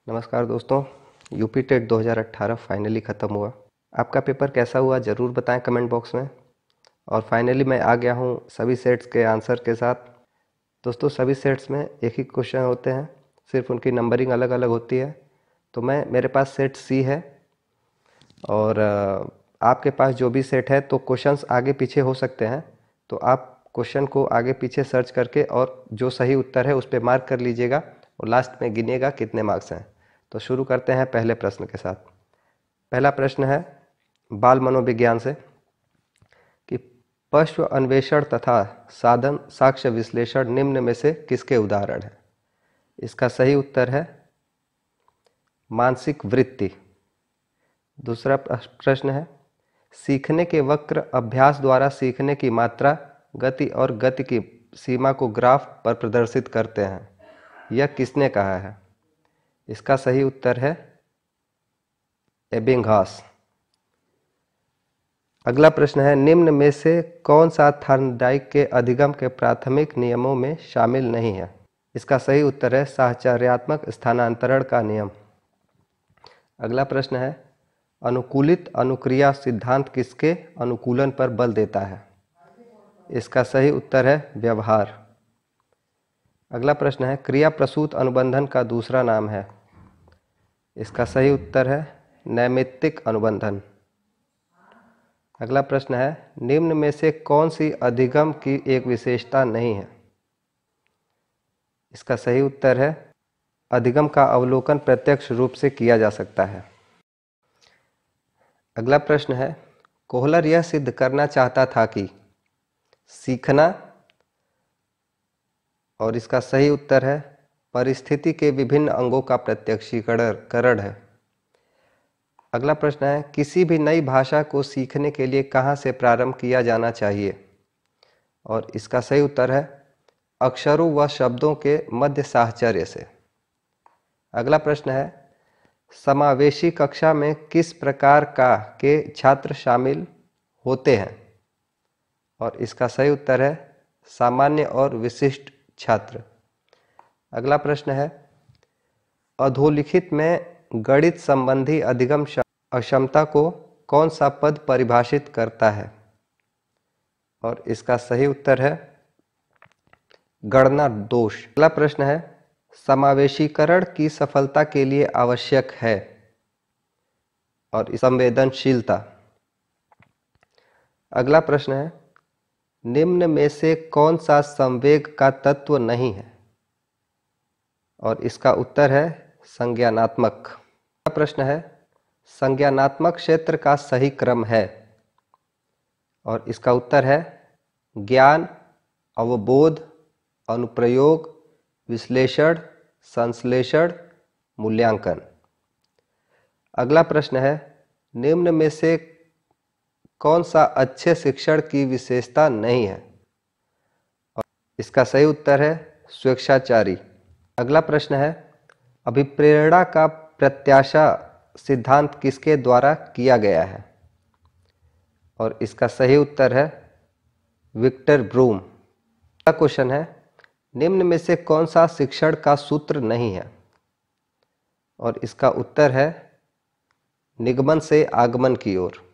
नमस्कार दोस्तों। UP TET 2018 finally ख़त्म हुआ। आपका पेपर कैसा हुआ ज़रूर बताएं कमेंट बॉक्स में। और फाइनली मैं आ गया हूं सभी सेट्स के आंसर के साथ। दोस्तों सभी सेट्स में एक ही क्वेश्चन होते हैं, सिर्फ उनकी नंबरिंग अलग अलग होती है। तो मेरे पास सेट सी है और आपके पास जो भी सेट है तो क्वेश्चंस आगे पीछे हो सकते हैं। तो आप क्वेश्चन को आगे पीछे सर्च करके और जो सही उत्तर है उस पर मार्क कर लीजिएगा और लास्ट में गिनिएगा कितने मार्क्स हैं। तो शुरू करते हैं पहले प्रश्न के साथ। पहला प्रश्न है बाल मनोविज्ञान से कि पश्व अन्वेषण तथा साधन साक्ष्य विश्लेषण निम्न में से किसके उदाहरण हैं। इसका सही उत्तर है मानसिक वृत्ति। दूसरा प्रश्न है सीखने के वक्र अभ्यास द्वारा सीखने की मात्रा, गति और गति की सीमा को ग्राफ पर प्रदर्शित करते हैं, यह किसने कहा है। इसका सही उत्तर है एबिंगहास। अगला प्रश्न है निम्न में से कौन सा थॉर्नडाइक के अधिगम के प्राथमिक नियमों में शामिल नहीं है। इसका सही उत्तर है साहचर्यात्मक स्थानांतरण का नियम। अगला प्रश्न है अनुकूलित अनुक्रिया सिद्धांत किसके अनुकूलन पर बल देता है। इसका सही उत्तर है व्यवहार। अगला प्रश्न है क्रिया प्रसूत अनुबंधन का दूसरा नाम है। इसका सही उत्तर है नैमित्तिक अनुबंधन। अगला प्रश्न है निम्न में से कौन सी अधिगम की एक विशेषता नहीं है। इसका सही उत्तर है अधिगम का अवलोकन प्रत्यक्ष रूप से किया जा सकता है। अगला प्रश्न है कोहलर यह सिद्ध करना चाहता था कि सीखना, और इसका सही उत्तर है परिस्थिति के विभिन्न अंगों का प्रत्यक्षीकरण है। अगला प्रश्न है किसी भी नई भाषा को सीखने के लिए कहाँ से प्रारंभ किया जाना चाहिए, और इसका सही उत्तर है अक्षरों व शब्दों के मध्य साहचर्य से। अगला प्रश्न है समावेशी कक्षा में किस प्रकार के छात्र शामिल होते हैं, और इसका सही उत्तर है सामान्य और विशिष्ट छात्र। अगला प्रश्न है अधोलिखित में गणित संबंधी अधिगम अक्षमता को कौन सा पद परिभाषित करता है, और इसका सही उत्तर है गणना दोष। अगला प्रश्न है समावेशीकरण की सफलता के लिए आवश्यक है, और संवेदनशीलता। अगला प्रश्न है निम्न में से कौन सा संवेग का तत्व नहीं है, और इसका उत्तर है संज्ञानात्मक। अगला प्रश्न है संज्ञानात्मक क्षेत्र का सही क्रम है, और इसका उत्तर है ज्ञान, अवबोध, अनुप्रयोग, विश्लेषण, संश्लेषण, मूल्यांकन। अगला प्रश्न है निम्न में से कौन सा अच्छे शिक्षण की विशेषता नहीं है, और इसका सही उत्तर है स्वेच्छाचारी। अगला प्रश्न है अभिप्रेरणा का प्रत्याशा सिद्धांत किसके द्वारा किया गया है, और इसका सही उत्तर है विक्टर ब्रूम। अगला क्वेश्चन है निम्न में से कौन सा शिक्षण का सूत्र नहीं है, और इसका उत्तर है निगमन से आगमन की ओर।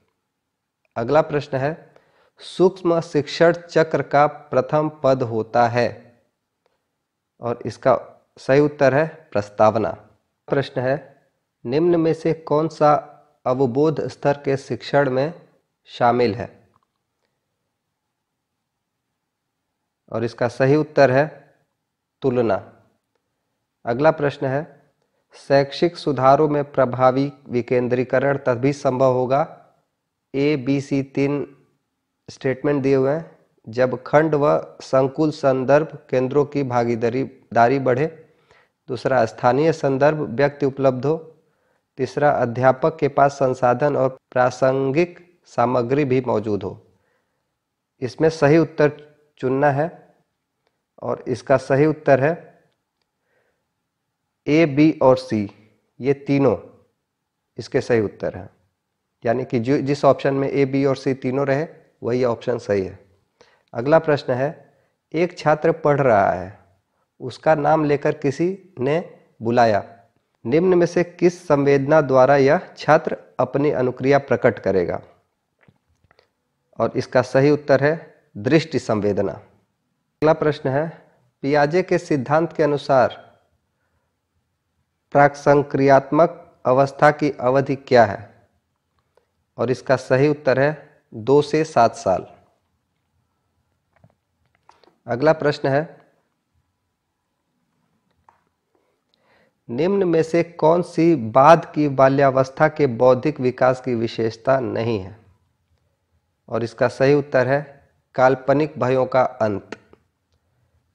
अगला प्रश्न है सूक्ष्म शिक्षण चक्र का प्रथम पद होता है, और इसका सही उत्तर है प्रस्तावना। प्रश्न है निम्न में से कौन सा अवबोध स्तर के शिक्षण में शामिल है, और इसका सही उत्तर है तुलना। अगला प्रश्न है शैक्षिक सुधारों में प्रभावी विकेंद्रीकरण तभी संभव होगा ABC 3 स्टेटमेंट दिए हुए हैं जब खंड व संकुल संदर्भ केंद्रों की भागीदारी बढ़े। दूसरा स्थानीय संदर्भ व्यक्ति उपलब्ध हो। तीसरा अध्यापक के पास संसाधन और प्रासंगिक सामग्री भी मौजूद हो। इसमें सही उत्तर चुनना है, और इसका सही उत्तर है A, B और C, ये तीनों इसके सही उत्तर हैं। यानी कि जिस ऑप्शन में A, B और C तीनों रहे वही ऑप्शन सही है। अगला प्रश्न है एक छात्र पढ़ रहा है, उसका नाम लेकर किसी ने बुलाया, निम्न में से किस संवेदना द्वारा यह छात्र अपनी अनुक्रिया प्रकट करेगा? और इसका सही उत्तर है दृष्टि संवेदना। अगला प्रश्न है, पियाजे के सिद्धांत के अनुसार प्राक्संक्रियात्मक अवस्था की अवधि क्या है? और इसका सही उत्तर है 2 से 7 साल। अगला प्रश्न है, निम्न में से कौन सी बाद की बाल्यावस्था के बौद्धिक विकास की विशेषता नहीं है? और इसका सही उत्तर है काल्पनिक भयों का अंत।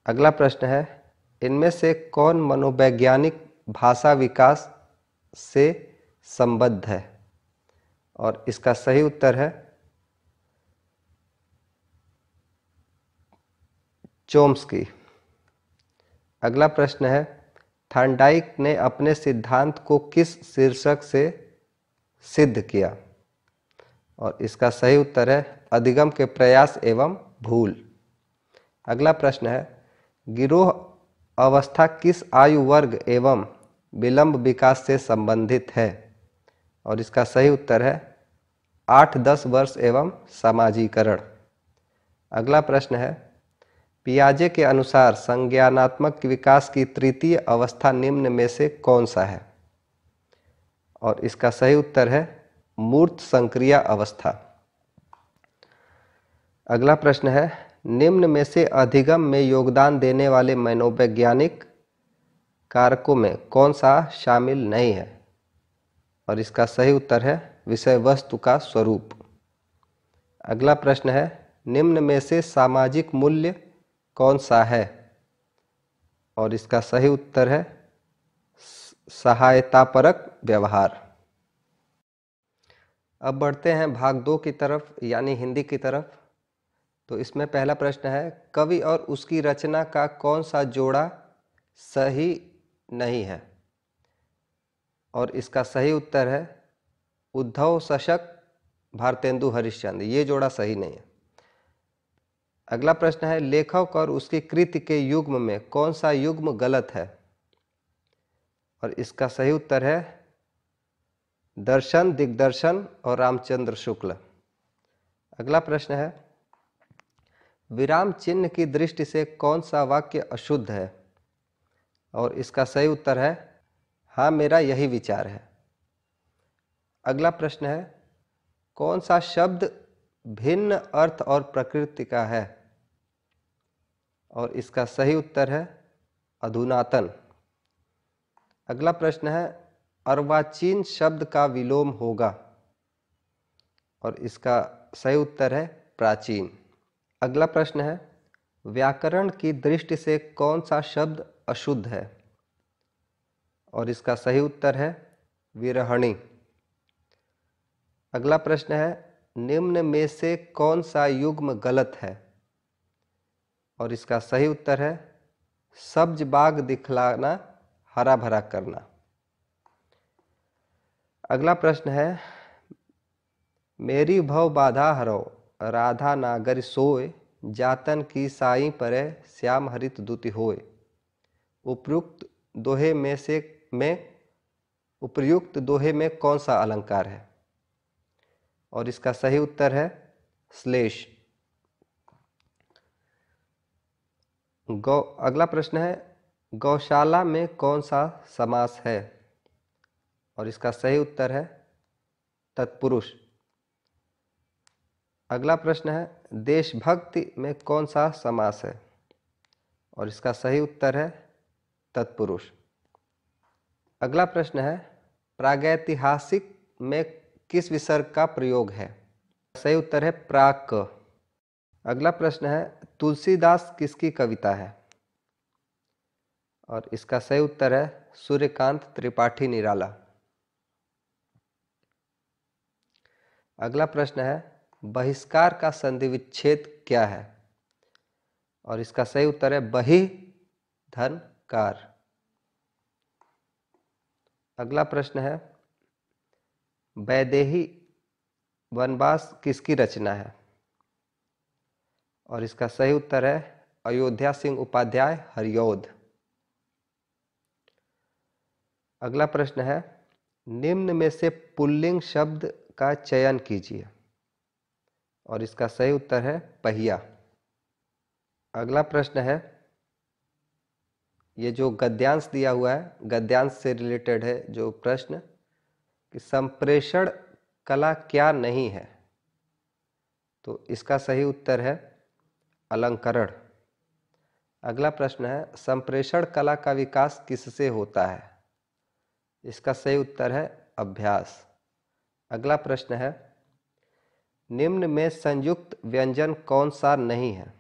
अगला प्रश्न है, इनमें से कौन मनोवैज्ञानिक भाषा विकास से संबद्ध है? और इसका सही उत्तर है चोम्स्की। अगला प्रश्न है, थॉर्नडाइक ने अपने सिद्धांत को किस शीर्षक से सिद्ध किया? और इसका सही उत्तर है अधिगम के प्रयास एवं भूल। अगला प्रश्न है, गिरोह अवस्था किस आयु वर्ग एवं विलंब विकास से संबंधित है? और इसका सही उत्तर है 8-10 वर्ष एवं समाजीकरण। अगला प्रश्न है, पियाजे के अनुसार संज्ञानात्मक विकास की तृतीय अवस्था निम्न में से कौन सा है? और इसका सही उत्तर है मूर्त संक्रिया अवस्था। अगला प्रश्न है, निम्न में से अधिगम में योगदान देने वाले मनोवैज्ञानिक कारकों में कौन सा शामिल नहीं है? और इसका सही उत्तर है विषय वस्तु का स्वरूप। अगला प्रश्न है, निम्न में से सामाजिक मूल्य कौन सा है? और इसका सही उत्तर है सहायतापरक व्यवहार। अब बढ़ते हैं भाग 2 की तरफ, यानी हिंदी की तरफ। तो इसमें पहला प्रश्न है, कवि और उसकी रचना का कौन सा जोड़ा सही नहीं है? और इसका सही उत्तर है उद्धव शशक भारतेंदु हरिश्चंद्र, ये जोड़ा सही नहीं है। अगला प्रश्न है, लेखक और उसकी कृति के युग्म में कौन सा युग्म गलत है? और इसका सही उत्तर है दर्शन, दिग्दर्शन और रामचंद्र शुक्ल। अगला प्रश्न है, विराम चिन्ह की दृष्टि से कौन सा वाक्य अशुद्ध है? और इसका सही उत्तर है हाँ, मेरा यही विचार है। अगला प्रश्न है, कौन सा शब्द भिन्न अर्थ और प्रकृति का है? और इसका सही उत्तर है अधुनातन। अगला प्रश्न है, अर्वाचीन शब्द का विलोम होगा? और इसका सही उत्तर है प्राचीन। अगला प्रश्न है, व्याकरण की दृष्टि से कौन सा शब्द अशुद्ध है? और इसका सही उत्तर है विरहणी। अगला प्रश्न है, निम्न में से कौन सा युग्म गलत है? और इसका सही उत्तर है सब्ज बाग दिखलाना, हरा भरा करना। अगला प्रश्न है, मेरी भव बाधा हरो राधा नागर सोए, जातन की साई परे श्याम हरित दुति होए। उपयुक्त दोहे में कौन सा अलंकार है? और इसका सही उत्तर है श्लेष। अगला प्रश्न है, गौशाला में कौन सा समास है? और इसका सही उत्तर है तत्पुरुष। अगला प्रश्न है, देशभक्ति में कौन सा समास है? और इसका सही उत्तर है तत्पुरुष। अगला प्रश्न है, प्रागैतिहासिक में किस विसर्ग का प्रयोग है? सही उत्तर है प्राक। अगला प्रश्न है, तुलसीदास किसकी कविता है? और इसका सही उत्तर है सूर्यकांत त्रिपाठी निराला। अगला प्रश्न है, बहिष्कार का संधि विच्छेद क्या है? और इसका सही उत्तर है बहि धन कार। अगला प्रश्न है, वैदेही वनवास किसकी रचना है? और इसका सही उत्तर है अयोध्या सिंह उपाध्याय हरिऔध। अगला प्रश्न है, निम्न में से पुल्लिंग शब्द का चयन कीजिए, और इसका सही उत्तर है पहिया। अगला प्रश्न है, ये जो गद्यांश दिया हुआ है, गद्यांश से रिलेटेड है जो प्रश्न, कि संप्रेषण कला क्या नहीं है, तो इसका सही उत्तर है अलंकरण। अगला प्रश्न है, संप्रेषण कला का विकास किससे होता है, इसका सही उत्तर है अभ्यास। अगला प्रश्न है, निम्न में संयुक्त व्यंजन कौन सा नहीं है,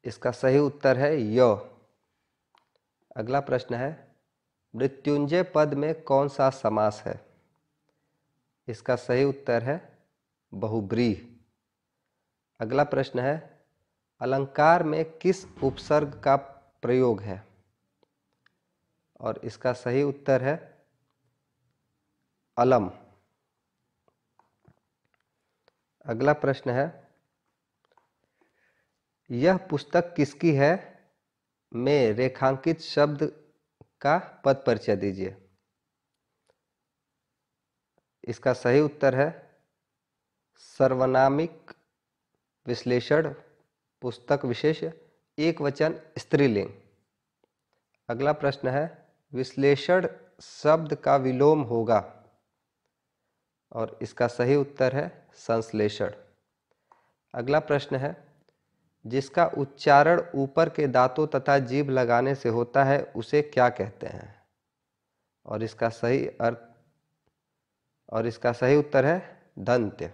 इसका सही उत्तर है य। अगला प्रश्न है, मृत्युंजय पद में कौन सा समास है, इसका सही उत्तर है बहुब्रीहि। अगला प्रश्न है, अलंकार में किस उपसर्ग का प्रयोग है, और इसका सही उत्तर है अलम। अगला प्रश्न है, यह पुस्तक किसकी है में रेखांकित शब्द का पद परिचय दीजिए, इसका सही उत्तर है सर्वनामिक विश्लेषण पुस्तक विशेष एक वचन स्त्रीलिंग। अगला प्रश्न है, विश्लेषण शब्द का विलोम होगा, और इसका सही उत्तर है संश्लेषण। अगला प्रश्न है, जिसका उच्चारण ऊपर के दांतों तथा जीभ लगाने से होता है उसे क्या कहते हैं, और इसका सही उत्तर है दंत्य।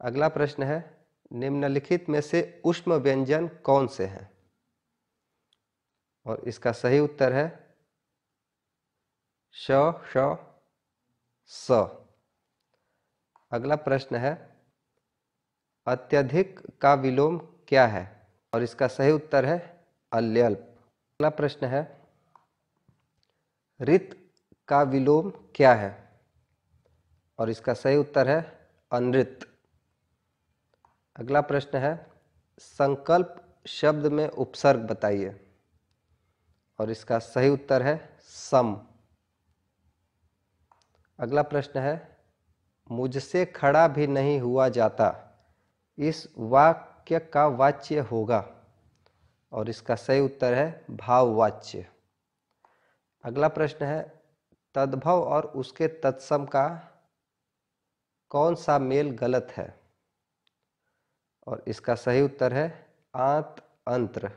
अगला प्रश्न है, निम्नलिखित में से ऊष्म व्यंजन कौन से हैं, और इसका सही उत्तर है श, श, स। अगला प्रश्न है, अत्यधिक का विलोम क्या है, और इसका सही उत्तर है अल्यल्प। अगला प्रश्न है, रित का विलोम क्या है, और इसका सही उत्तर है अनृत। अगला प्रश्न है, संकल्प शब्द में उपसर्ग बताइए, और इसका सही उत्तर है सम। अगला प्रश्न है, मुझसे खड़ा भी नहीं हुआ जाता इस वाक्य का वाच्य होगा, और इसका सही उत्तर है भाववाच्य। अगला प्रश्न है, तद्भव और उसके तत्सम का कौन सा मेल गलत है, और इसका सही उत्तर है आंत अंत्र।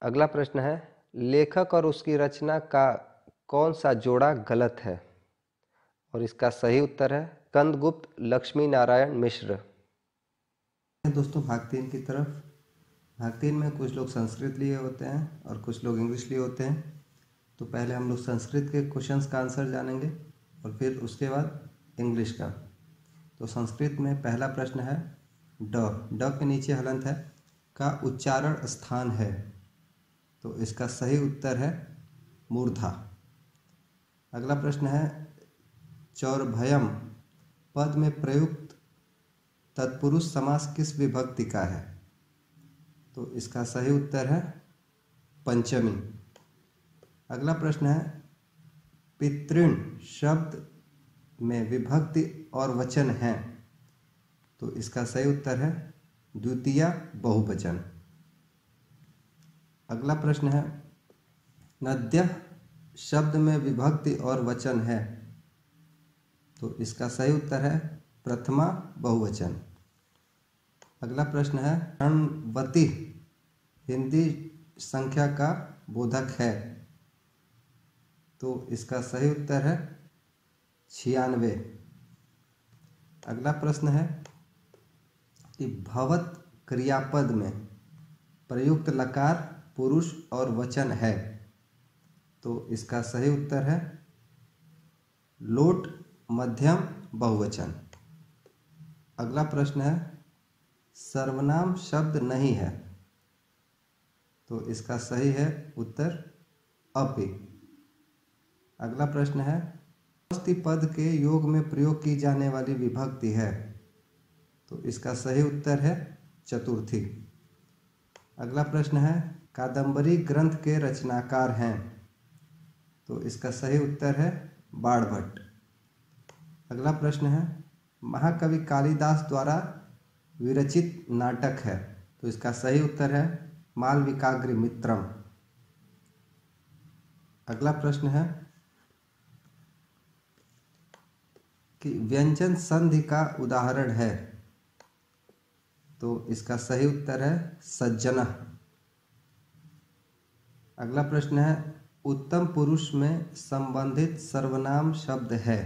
अगला प्रश्न है, लेखक और उसकी रचना का कौन सा जोड़ा गलत है, और इसका सही उत्तर है कंदगुप्त लक्ष्मी नारायण मिश्र। दोस्तों, भाग 3 की तरफ। भाग 3 में कुछ लोग संस्कृत लिए होते हैं और कुछ लोग इंग्लिश लिए होते हैं। तो पहले हम लोग संस्कृत के क्वेश्चंस का आंसर जानेंगे और फिर उसके बाद इंग्लिश का। तो संस्कृत में पहला प्रश्न है, ड के नीचे हलंत है का उच्चारण स्थान है, तो इसका सही उत्तर है मूर्धा। अगला प्रश्न है, चौरभयम पद में प्रयुक्त तत्पुरुष समास किस विभक्ति का है, तो इसका सही उत्तर है पंचमी। अगला प्रश्न है, पितृण शब्द में विभक्ति और वचन है, तो इसका सही उत्तर है द्वितीया बहुवचन। अगला प्रश्न है, नद्य शब्द में विभक्ति और वचन है, तो इसका सही उत्तर है प्रथमा बहुवचन। अगला प्रश्न है, षण्वति हिंदी संख्या का बोधक है, तो इसका सही उत्तर है 96। अगला प्रश्न है कि भवत क्रियापद में प्रयुक्त लकार पुरुष और वचन है, तो इसका सही उत्तर है लोट मध्यम बहुवचन। अगला प्रश्न है, सर्वनाम शब्द नहीं है, तो इसका सही है उत्तर अपि। अगला प्रश्न है, षष्ठी पद के योग में प्रयोग की जाने वाली विभक्ति है, तो इसका सही उत्तर है चतुर्थी। अगला प्रश्न है, कादंबरी ग्रंथ के रचनाकार हैं? तो इसका सही उत्तर है बाणभट्ट। अगला प्रश्न है, महाकवि कालिदास द्वारा विरचित नाटक है? तो इसका सही उत्तर है मालविकाग्निमित्रम। अगला प्रश्न है कि व्यंजन संधि का उदाहरण है? तो इसका सही उत्तर है सज्जन। अगला प्रश्न है, उत्तम पुरुष में संबंधित सर्वनाम शब्द है?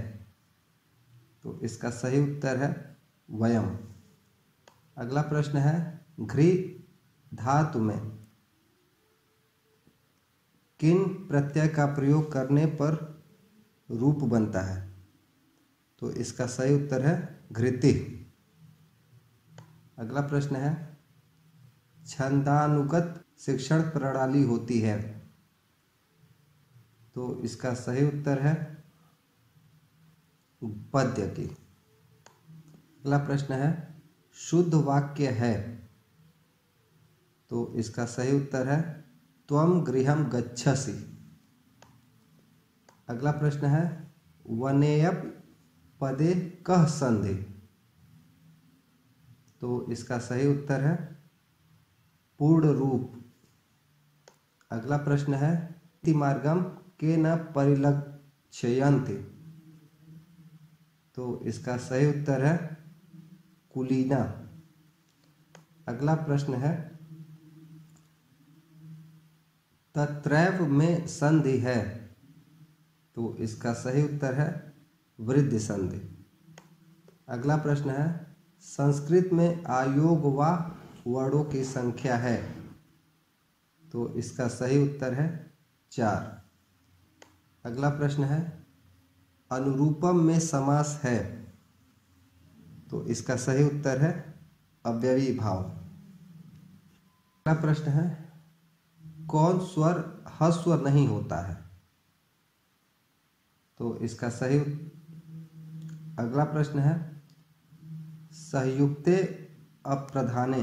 तो इसका सही उत्तर है वयम। अगला प्रश्न है, घ्री धातु में किन प्रत्यय का प्रयोग करने पर रूप बनता है? तो इसका सही उत्तर है घृति। अगला प्रश्न है, छंदानुगत शिक्षण प्रणाली होती है? तो इसका सही उत्तर है पद्य की। अगला प्रश्न है, शुद्ध वाक्य है? तो इसका सही उत्तर है त्वं गृहं गच्छसि। अगला प्रश्न है, वनेयप पदे कः संधि? तो इसका सही उत्तर है पूर्ण रूप। अगला प्रश्न है, मार्गम के न परिलक्ष्यन्ति? तो इसका सही उत्तर है कुलीना। अगला प्रश्न है, तत्रैव में संधि है? तो इसका सही उत्तर है वृद्धि संधि। अगला प्रश्न है, संस्कृत में आयोग व वर्णों की संख्या है? तो इसका सही उत्तर है 4। अगला प्रश्न है, अनुरूपम में समास है? तो इसका सही उत्तर है अव्ययी भाव। अगला प्रश्न है, कौन स्वर ह्रस्व नहीं होता है? तो इसका सही। अगला प्रश्न है, संयुक्ते अप्रधाने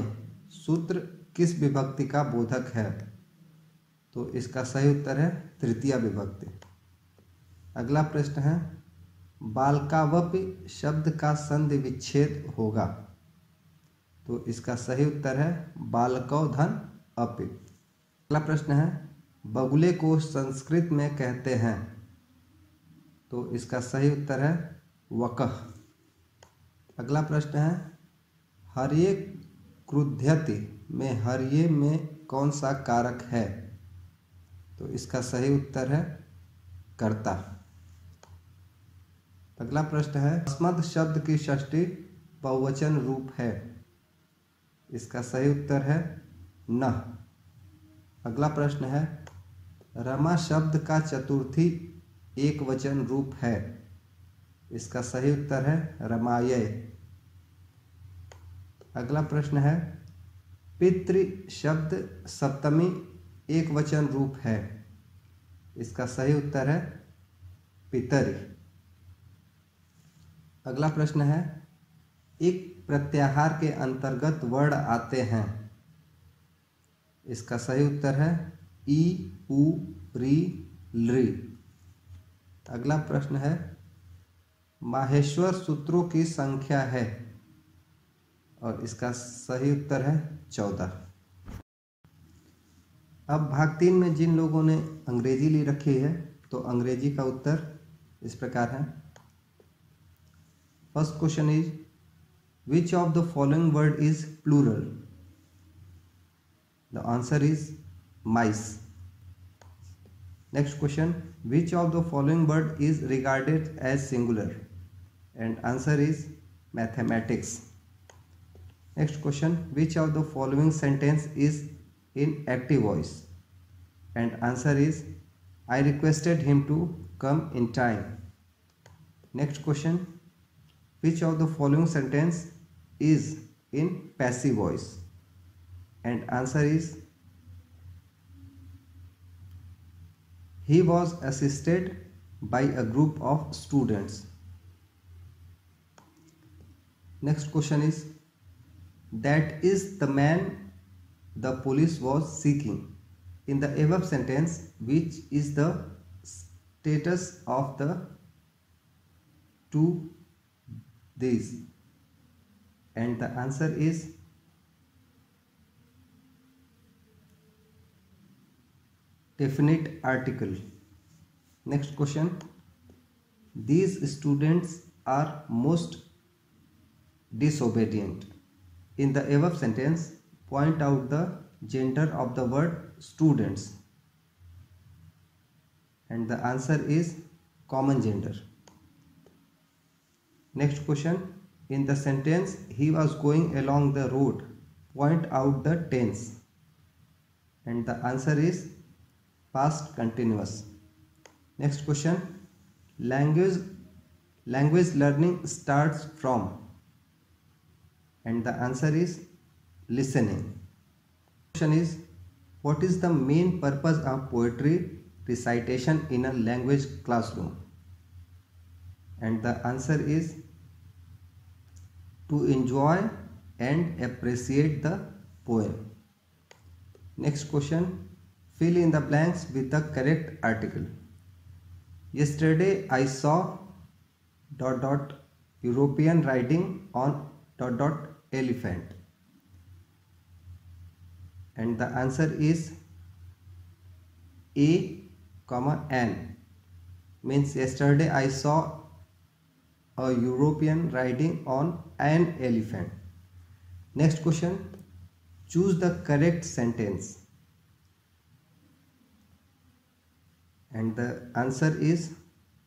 सूत्र किस विभक्ति का बोधक है? तो इसका सही उत्तर है तृतीया विभक्ति। अगला प्रश्न है, बालकावपि शब्द का संधि विच्छेद होगा? तो इसका सही उत्तर है बालकौ धन अपि। अगला प्रश्न है, बगुले को संस्कृत में कहते हैं? तो इसका सही उत्तर है वकः। अगला प्रश्न है, हर्ये क्रुध्यति में हर्ये में कौन सा कारक है? तो इसका सही उत्तर है कर्ता। अगला प्रश्न है, अस्मद् शब्द की षष्ठी बहुवचन रूप है? इसका सही उत्तर है न। अगला प्रश्न है, रमा शब्द का चतुर्थी एक वचन रूप है? इसका सही उत्तर है रमाये। अगला प्रश्न है, पितृ शब्द सप्तमी एक वचन रूप है? इसका सही उत्तर है पितरि। अगला प्रश्न है, एक प्रत्याहार के अंतर्गत वर्ण आते हैं? इसका सही उत्तर है ई, उ, री, लृ। अगला प्रश्न है, माहेश्वर सूत्रों की संख्या है? और इसका सही उत्तर है 14। अब भाग 3 में जिन लोगों ने अंग्रेजी ली रखी है तो अंग्रेजी का उत्तर इस प्रकार है। First question is, which of the following word is plural? The answer is mice. Next question, which of the following word is regarded as singular? And answer is mathematics. Next question, which of the following sentence is in active voice? And answer is, I requested him to come in time. Next question, which of the following sentence is in passive voice? And answer is, he was assisted by a group of students. Next question is, that is the man the police was seeking. in the above sentence, which is the status of the two these? And the answer is definite article. Next question. These students are most disobedient. In the above sentence, point out the gender of the word students. And the answer is common gender. Next question. In the sentence, he was going along the road, point out the tense. And the answer is past continuous. Next question. Language learning starts from. And the answer is listening. Question is, what is the main purpose of poetry recitation in a language classroom? And the answer is to enjoy and appreciate the poem. Next question. Fill in the blanks with the correct article. Yesterday I saw ... European riding on ... elephant. And the answer is A, an. Means yesterday I saw a European riding on an elephant. Next question. Choose the correct sentence. And the answer is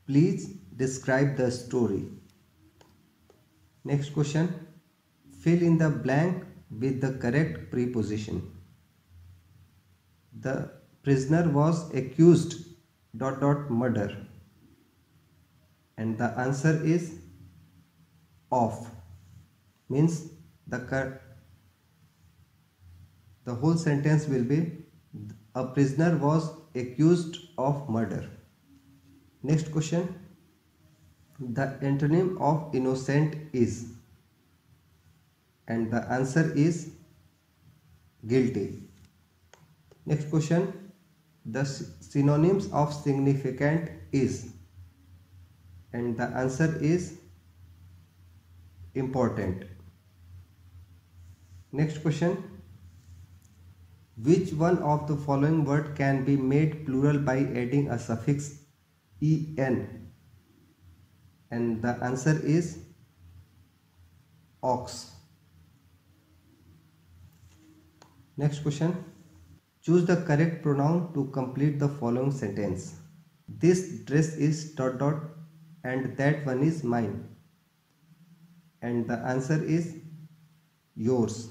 please describe the story. Next question. Fill in the blank with the correct preposition. The prisoner was accused ... murder. And the answer is of. Means the whole sentence will be a prisoner was accused of murder. Next question. The antonym of innocent is. And the answer is guilty. Next question. The synonyms of significant is. And the answer is important. Next question. Which one of the following word can be made plural by adding a suffix en? And the answer is ox. Next question. Choose the correct pronoun to complete the following sentence. This dress is ... and that one is mine. And the answer is yours.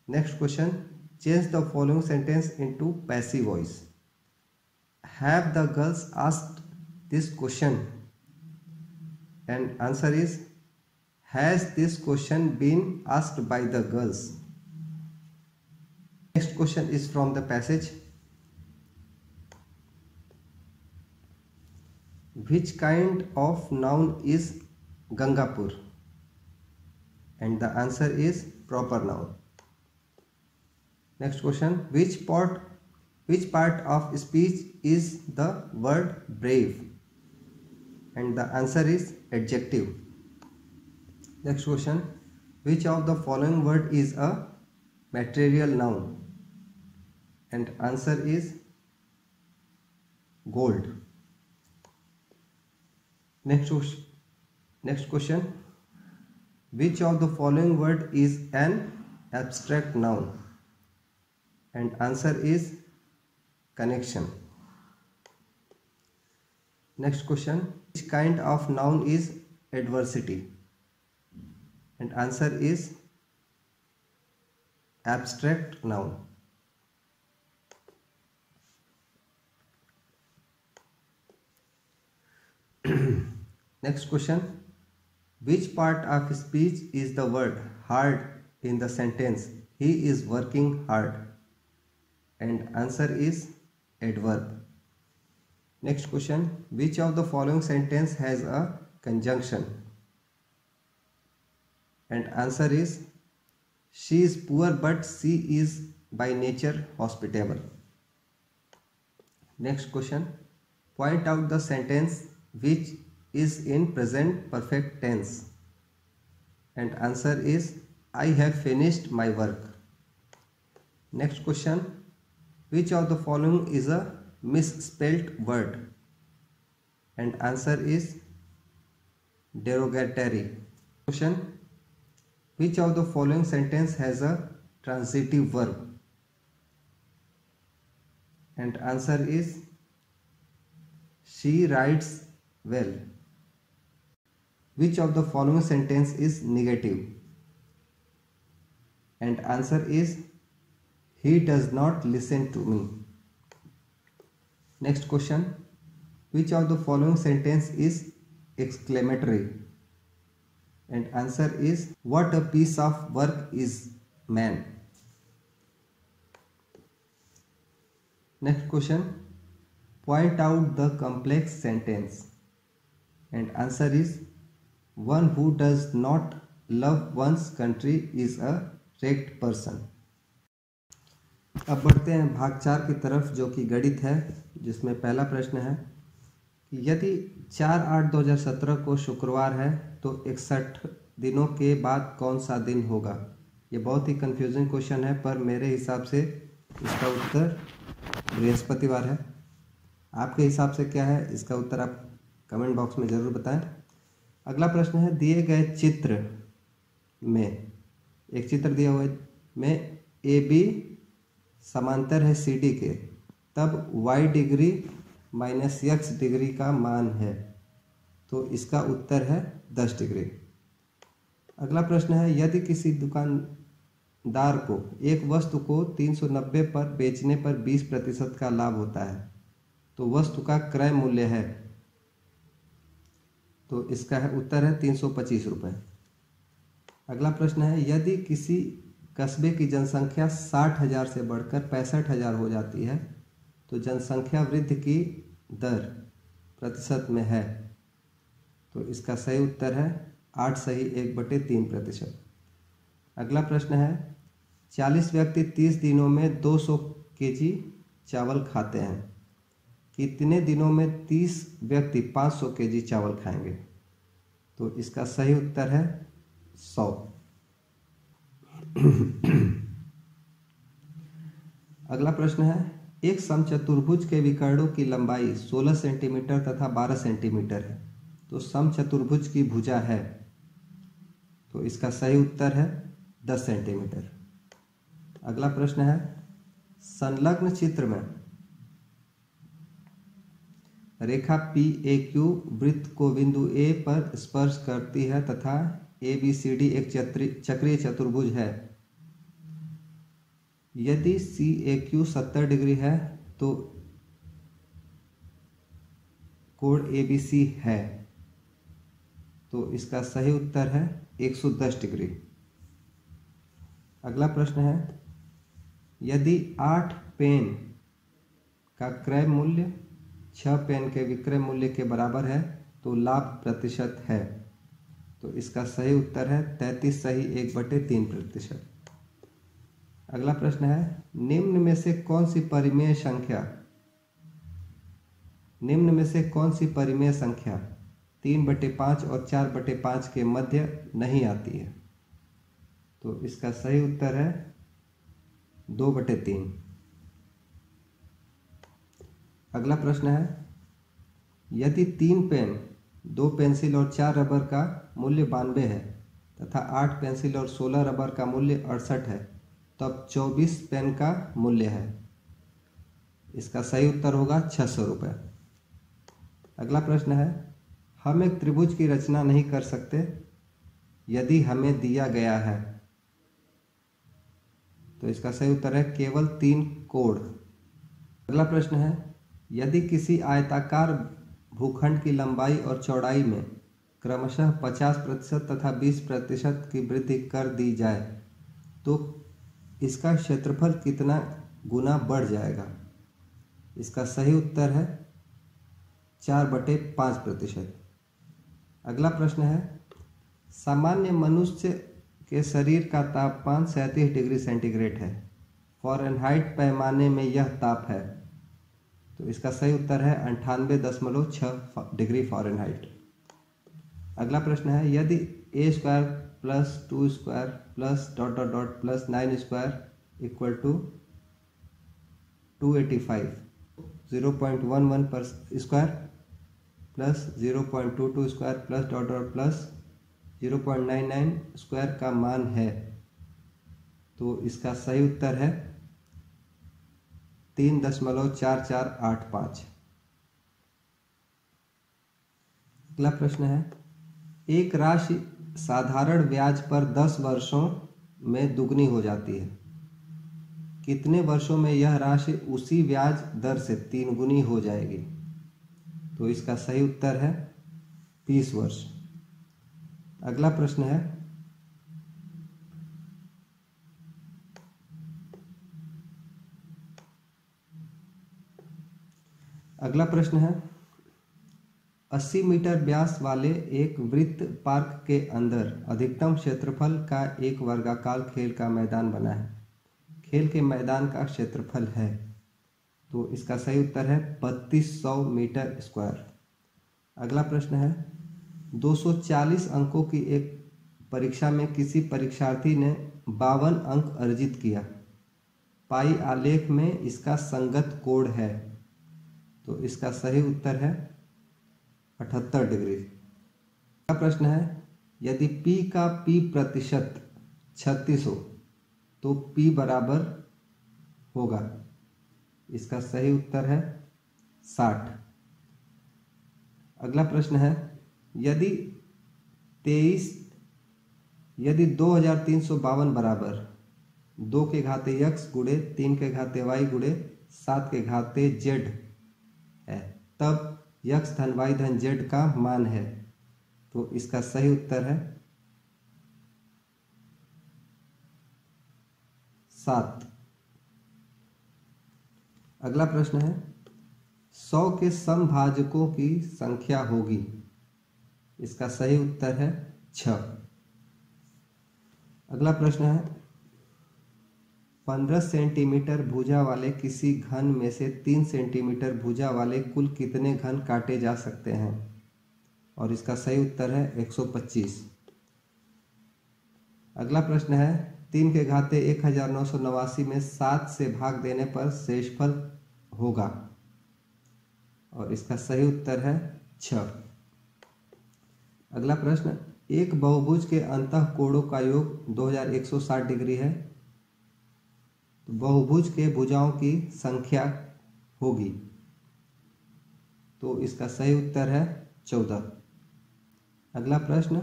Next question. Change the following sentence into passive voice. Have the girls asked this question? And answer is, has this question been asked by the girls? Next question is from the passage. Which kind of noun is Gangapur? And the answer is proper noun. Next question. Which part of speech is the word brave? And the answer is adjective. Next question. Which of the following word is a material noun? And answer is gold. Next question. Which of the following word is an abstract noun? And answer is connection. Next question. Which kind of noun is adversity? And answer is abstract noun. Next question. Which part of speech is the word hard in the sentence he is working hard? And answer is adverb. Next question. Which of the following sentence has a conjunction? And answer is, she is poor but she is by nature hospitable. Next question. Point out the sentence which is in present perfect tense. And answer is I have finished my work. Next question. Which of the following is a misspelled word? And answer is derogatory. Question. Which of the following sentence has a transitive verb? And answer is she writes well. Which of the following sentence is negative? And answer is he does not listen to me. Next question. Which of the following sentence is exclamatory? And answer is what a piece of work is man. Next question. Point out the complex sentence. And answer is one who does not love one's country is a wrecked person. अब बढ़ते हैं भाग 4 की तरफ, जो कि गणित है, जिसमें पहला प्रश्न है कि यदि 4/8/2017 को शुक्रवार है तो 61 दिनों के बाद कौन सा दिन होगा। ये बहुत ही कंफ्यूजिंग क्वेश्चन है, पर मेरे हिसाब से इसका उत्तर बृहस्पतिवार है। आपके हिसाब से क्या है, इसका उत्तर आप कमेंट बॉक्स में ज़रूर बताएं। अगला प्रश्न है, दिए गए चित्र में एक चित्र दिया हुआ है में AB समांतर है CD के, तब y degree minus x degree का मान है, तो इसका उत्तर है 10 डिग्री। अगला प्रश्न है, यदि किसी दुकानदार को एक वस्तु को 390 पर बेचने पर 20% का लाभ होता है, तो वस्तु का क्रय मूल्य है, तो इसका है उत्तर है 325 रुपये। अगला प्रश्न है, यदि किसी कस्बे की जनसंख्या 60,000 से बढ़कर 65,000 हो जाती है तो जनसंख्या वृद्धि की दर प्रतिशत में है, तो इसका सही उत्तर है 8 सही 1/3%। अगला प्रश्न है, 40 व्यक्ति 30 दिनों में 200 केजी चावल खाते हैं, कितने दिनों में 30 व्यक्ति 500 केजी चावल खाएंगे, तो इसका सही उत्तर है 100। अगला प्रश्न है, एक समचतुर्भुज के विकर्णों की लंबाई 16 सेंटीमीटर तथा 12 सेंटीमीटर है, तो समचतुर्भुज की भुजा है, तो इसका सही उत्तर है 10 सेंटीमीटर। अगला प्रश्न है, संलग्न चित्र में रेखा PAQ वृत्त को बिंदु A पर स्पर्श करती है तथा ABCD एक चक्रीय चतुर्भुज है। यदि CAQ 70 डिग्री है तो कोण ABC है, तो इसका सही उत्तर है 110 डिग्री। अगला प्रश्न है, यदि 8 पेन का क्रय मूल्य 6 पेन के विक्रय मूल्य के बराबर है तो लाभ प्रतिशत है, तो इसका सही उत्तर है 33 सही 1/3%। अगला प्रश्न है, निम्न में से कौन सी परिमेय संख्या 3/5 और 4/5 के मध्य नहीं आती है, तो इसका सही उत्तर है 2/3। अगला प्रश्न है, यदि 3 पेन 2 पेंसिल और 4 रबर का मूल्य 92 है तथा 8 पेंसिल और 16 रबर का मूल्य 68 है, तब 24 पेन का मूल्य है, इसका सही उत्तर होगा 600 रुपये। अगला प्रश्न है, हम एक त्रिभुज की रचना नहीं कर सकते यदि हमें दिया गया है, तो इसका सही उत्तर है केवल 3 कोण। अगला प्रश्न है, यदि किसी आयताकार भूखंड की लंबाई और चौड़ाई में क्रमशः 50% तथा 20% की वृद्धि कर दी जाए तो इसका क्षेत्रफल कितना गुना बढ़ जाएगा, इसका सही उत्तर है 4/5%। अगला प्रश्न है, सामान्य मनुष्य के शरीर का तापमान 37 डिग्री सेंटीग्रेड है, फ़ारेनहाइट पैमाने में यह ताप है। तो इसका सही उत्तर है 98.6 डिग्री फ़ारेनहाइट। अगला प्रश्न है, यदि a square plus 2 square plus dot dot dot plus 9 square equal to 285, 0.11 पर square plus 0.22 square plus dot dot plus 0.99 square का मान है, तो इसका सही उत्तर है 3.4485। अगला प्रश्न है, एक राशि साधारण ब्याज पर 10 वर्षों में दुगनी हो जाती है, कितने वर्षों में यह राशि उसी ब्याज दर से 3 गुनी हो जाएगी? तो इसका सही उत्तर है 20 वर्ष। अगला प्रश्न है, अगला प्रश्न है 80 मीटर व्यास वाले एक वृत्त पार्क के अंदर अधिकतम क्षेत्रफल का एक वर्गाकार खेल का मैदान बना है। खेल के मैदान का क्षेत्रफल है, तो इसका सही उत्तर है 3200 मीटर स्क्वायर। अगला प्रश्न है 240 अंकों की एक परीक्षा में किसी परीक्षार्थी ने 52 अंक अर्जित किया। पाई आलेख में इसका संगत कोण है, तो इसका सही उत्तर है 78 डिग्री। अगला प्रश्न है, यदि P का P प्रतिशत 36 हो तो P बराबर होगा। इसका सही उत्तर है 60। अगला प्रश्न है, यदि 2352 बराबर 2 के घाते x गुणे 3 के घाते y गुणे 7 के घाते z है, तब x धन y धन z का मान है, तो इसका सही उत्तर है 7। अगला प्रश्न है, 100 के समभाजकों की संख्या होगी। इसका सही उत्तर है 6। अगला प्रश्न है, 15 सेंटीमीटर भुजा वाले किसी घन में से 3 सेंटीमीटर भुजा वाले कुल कितने घन काटे जा सकते हैं? और इसका सही उत्तर है 125। अगला प्रश्न है, 3 के घाते 1989 में 7 से भाग देने पर शेषफल होगा, और इसका सही उत्तर है 6। अगला प्रश्न, एक बहुभुज के अंतः कोणों का योग 2160 डिग्री है, तो बहुभुज के भुजाओं की संख्या होगी, तो इसका सही उत्तर है 14। अगला प्रश्न,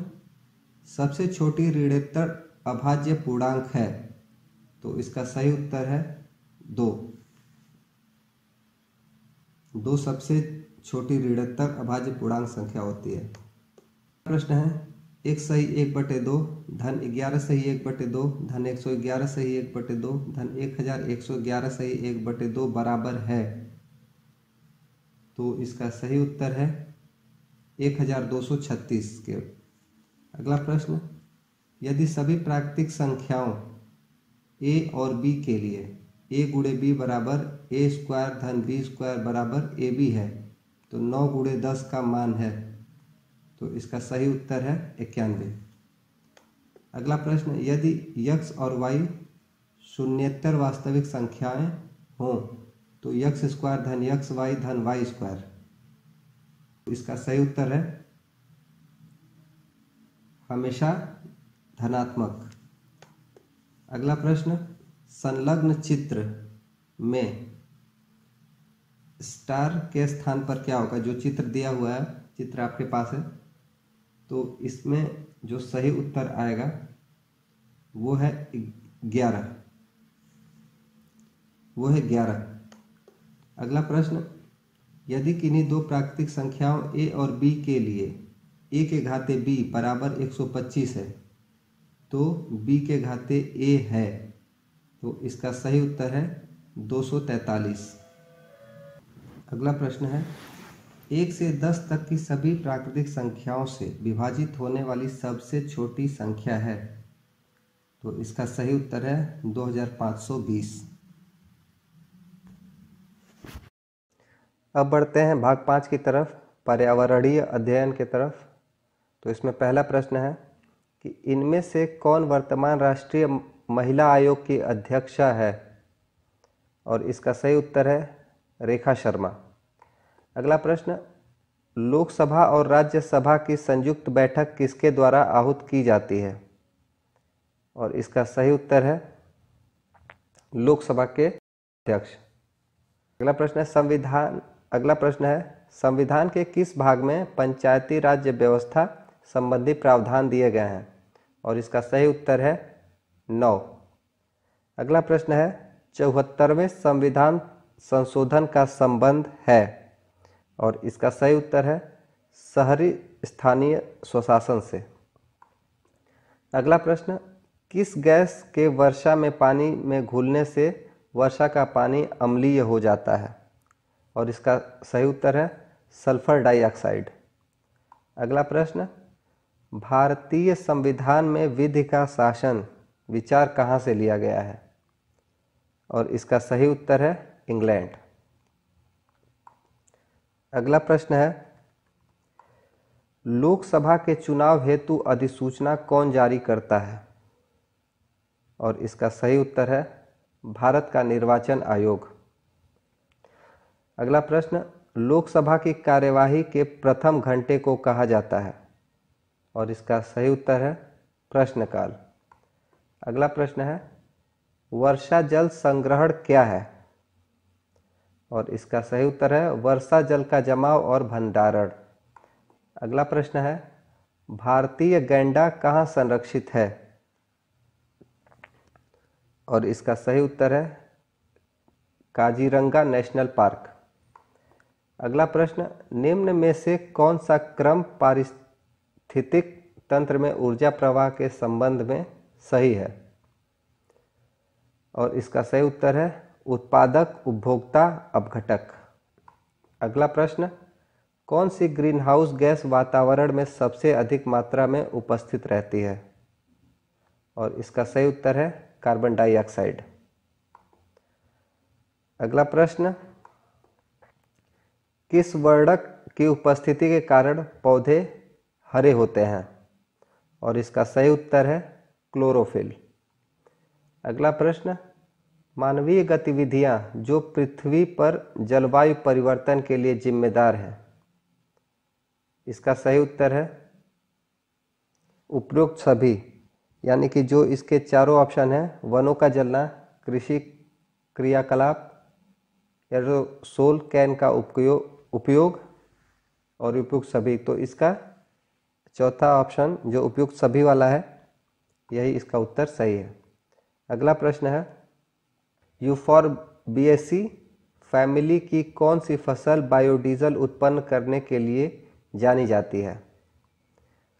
सबसे छोटी ऋणोत्तर अभाज्य पूर्णांक है, तो इसका सही उत्तर है 2। 2 सबसे छोटी ऋणोत्तर अभाज्य पूर्णांक संख्या होती है। प्रश्न है, 1 सही 1/2 धन 11 सही 1/2 धन 111 सही 1/2 धन 1111 सही 1/2 बराबर है, तो इसका सही उत्तर है 1236 के। अगला प्रश्न, यदि सभी प्राकृतिक संख्याओं a और b के लिए a गुणे b बराबर a स्क्वायर धन b स्क्वायर बराबर ab है, तो 9 गुणे 10 का मान है, तो इसका सही उत्तर है 91। अगला प्रश्न, यदि x और y शून्येतर वास्तविक संख्याएं हों तो x स्क्वायर धन xy धन y स्क्वायर, इसका सही उत्तर है हमेशा धनात्मक। अगला प्रश्न, संलग्न चित्र में स्टार के स्थान पर क्या होगा? जो चित्र दिया हुआ है, चित्र आपके पास है, तो इसमें जो सही उत्तर आएगा वो है 11, वो है 11। अगला प्रश्न, यदि किन्हीं दो प्राकृतिक संख्याओं a और b के लिए a के घाते b बराबर 125 है, तो b के घाते a है, तो इसका सही उत्तर है 243। अगला प्रश्न है, 1 से 10 तक की सभी प्राकृतिक संख्याओं से विभाजित होने वाली सबसे छोटी संख्या है, तो इसका सही उत्तर है 2520। अब बढ़ते हैं भाग 5 की तरफ, पर्यावरणीय अध्ययन की तरफ। तो इसमें पहला प्रश्न है कि इनमें से कौन वर्तमान राष्ट्रीय महिला आयोग की अध्यक्षा है? और इसका सही उत्तर है रेखा शर्मा। अगला प्रश्न, लोकसभा और राज्यसभा की संयुक्त बैठक किसके द्वारा आहूत की जाती है? और इसका सही उत्तर है लोकसभा के अध्यक्ष। अगला प्रश्न है संविधान के किस भाग में पंचायती राज्य व्यवस्था संबंधी प्रावधान दिए गए हैं? और इसका सही उत्तर है 9। अगला प्रश्न है 74वें संविधान संशोधन का संबंध है? और इसका सही उत्तर है शहरी स्थानीय स्वशासन से। अगला प्रश्न, किस गैस के वर्षा में पानी में घुलने से वर्षा का पानी अम्लीय हो जाता है? और इसका सही उत्तर है सल्फर डाइऑक्साइड। अगला प्रश्न, भारतीय संविधान में विधि का शासन विचार कहाँ से लिया गया है? और इसका सही उत्तर है इंग्लैंड। अगला प्रश्न है लोकसभा के चुनाव हेतु अधिसूचना कौन जारी करता है? और इसका सही उत्तर है भारत का निर्वाचन आयोग। अगला प्रश्न, लोकसभा की कार्यवाही के प्रथम घंटे को कहा जाता है? और इसका सही उत्तर है प्रश्नकाल। अगला प्रश्न है वर्षा जल संग्रहण क्या है? और इसका सही उत्तर है वर्षा जल का जमाव और भंडारण। अगला प्रश्न है भारतीय गैंडा कहाँ संरक्षित है? और इसका सही उत्तर है काजीरंगा नेशनल पार्क। अगला प्रश्न, निम्न में से कौन सा क्रम पारिस्थितिक तंत्र में ऊर्जा प्रवाह के संबंध में सही है? और इसका सही उत्तर है उत्पादक, उपभोक्ता, अपघटक। अगला प्रश्न, कौन सी ग्रीनहाउस गैस वातावरण में सबसे अधिक मात्रा में उपस्थित रहती है? और इसका सही उत्तर है कार्बन डाइऑक्साइड। अगला प्रश्न, किस वर्णक की उपस्थिति के कारण पौधे हरे होते हैं? और इसका सही उत्तर है क्लोरोफिल। अगला प्रश्न, मानवीय गतिविधियां जो पृथ्वी पर जलवायु परिवर्तन के लिए जिम्मेदार हैं? इसका सही उत्तर है उपरोक्त सभी, यानी कि जो इसके चारों ऑप्शन हैं, वनों का जलना, कृषि क्रियाकलाप, एरोसोल कैन का उपयोग और उपयुक्त सभी। तो इसका चौथा ऑप्शन जो उपयुक्त सभी वाला है, यही इसका उत्तर सही है। अगला प्रश्न है यूफॉर्बिएसी फैमिली की कौन सी फसल बायोडीजल उत्पन्न करने के लिए जानी जाती है?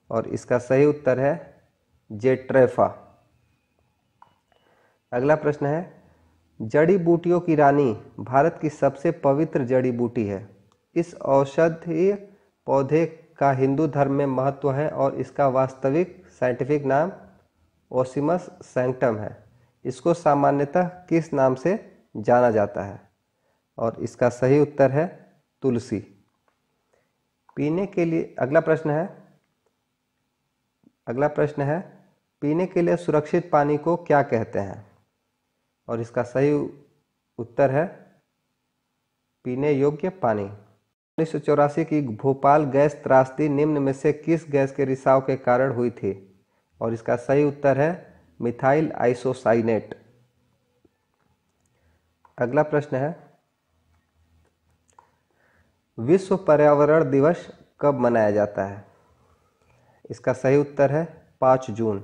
और इसका सही उत्तर है जेट्रेफा। अगला प्रश्न है जड़ी बूटियों की रानी भारत की सबसे पवित्र जड़ी बूटी है। इस औषधीय पौधे का हिंदू धर्म में महत्व है और इसका वास्तविक साइंटिफिक नाम ओसिमस सैंक्टम है। इसको सामान्यतः किस नाम से जाना जाता है? और इसका सही उत्तर है तुलसी। पीने के लिए अगला प्रश्न है पीने के लिए सुरक्षित पानी को क्या कहते हैं? और इसका सही उत्तर है पीने योग्य पानी। 1984 की भोपाल गैस त्रासदी निम्न में से किस गैस के रिसाव के कारण हुई थी? और इसका सही उत्तर है मिथाइल आइसोसाइनेट। अगला प्रश्न है विश्व पर्यावरण दिवस कब मनाया जाता है? इसका सही उत्तर है 5 जून।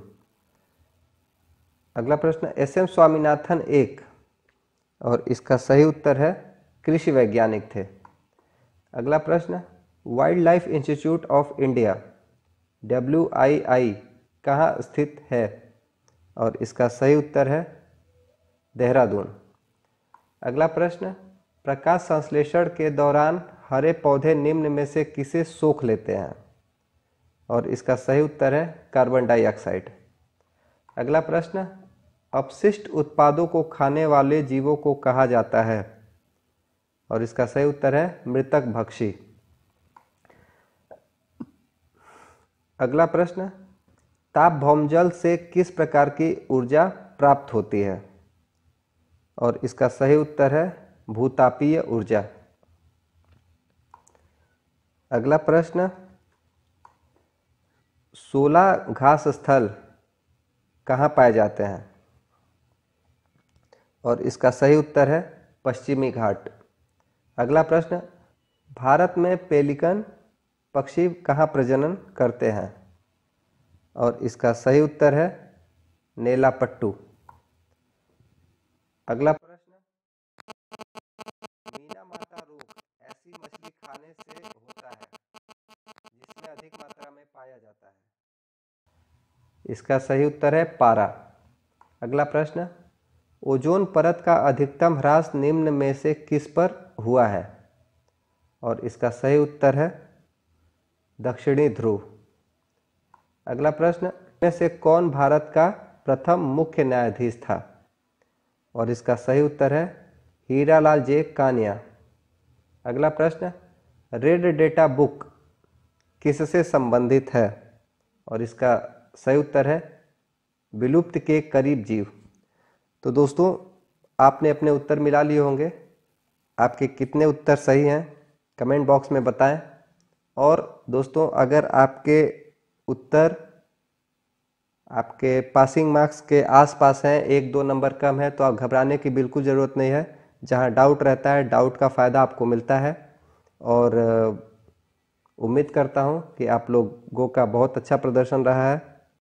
अगला प्रश्न एस.एम. स्वामीनाथन एक, और इसका सही उत्तर है कृषि वैज्ञानिक थे। अगला प्रश्न wild life institute of India WII कहाँ स्थित है? और इसका सही उत्तर है देहरादून। अगला प्रश्न प्रकाश संश्लेषण के दौरान हरे पौधे निम्न में से किसे सोख लेते हैं? और इसका सही उत्तर है कार्बन डाइऑक्साइड। अगला प्रश्न अपशिष्ट उत्पादों को खाने वाले जीवों को कहा जाता है? और इसका सही उत्तर है मृतक भक्षी। अगला प्रश्न, ताप भौमजल से किस प्रकार की ऊर्जा प्राप्त होती है? और इसका सही उत्तर है भूतापीय ऊर्जा। अगला प्रश्न, 16 घास स्थल कहाँ पाए जाते हैं? और इसका सही उत्तर है पश्चिमी घाट। अगला प्रश्न, भारत में पेलिकन पक्षी कहाँ प्रजनन करते हैं? और इसका सही उत्तर है नेलापट्टू। अगला प्रश्न, मीना माता रोग ऐसी मछली खाने से होता है जिसमें अधिक मात्रा में पाया जाता है? इसका सही उत्तर है पारा। अगला प्रश्न, ओजोन परत का अधिकतम ह्रास निम्न में से किस पर हुआ है? और इसका सही उत्तर है दक्षिणी ध्रुव। अगला प्रश्न, में से कौन भारत का प्रथम मुख्य न्यायाधीश था? और इसका सही उत्तर है हीरालाल जे कानिया। अगला प्रश्न, रेड डेटा बुक किससे संबंधित है? और इसका सही उत्तर है विलुप्त के करीब जीव। तो दोस्तों, आपने अपने उत्तर मिला लिए होंगे। आपके कितने उत्तर सही हैं कमेंट बॉक्स में बताएं। और दोस्तों, अगर आपके उत्तर आपके पासिंग मार्क्स के आसपास हैं, 1-2 नंबर कम है, तो आप घबराने की बिल्कुल ज़रूरत नहीं है। जहां डाउट रहता है, डाउट का फ़ायदा आपको मिलता है। और उम्मीद करता हूं कि आप लोगों का बहुत अच्छा प्रदर्शन रहा है।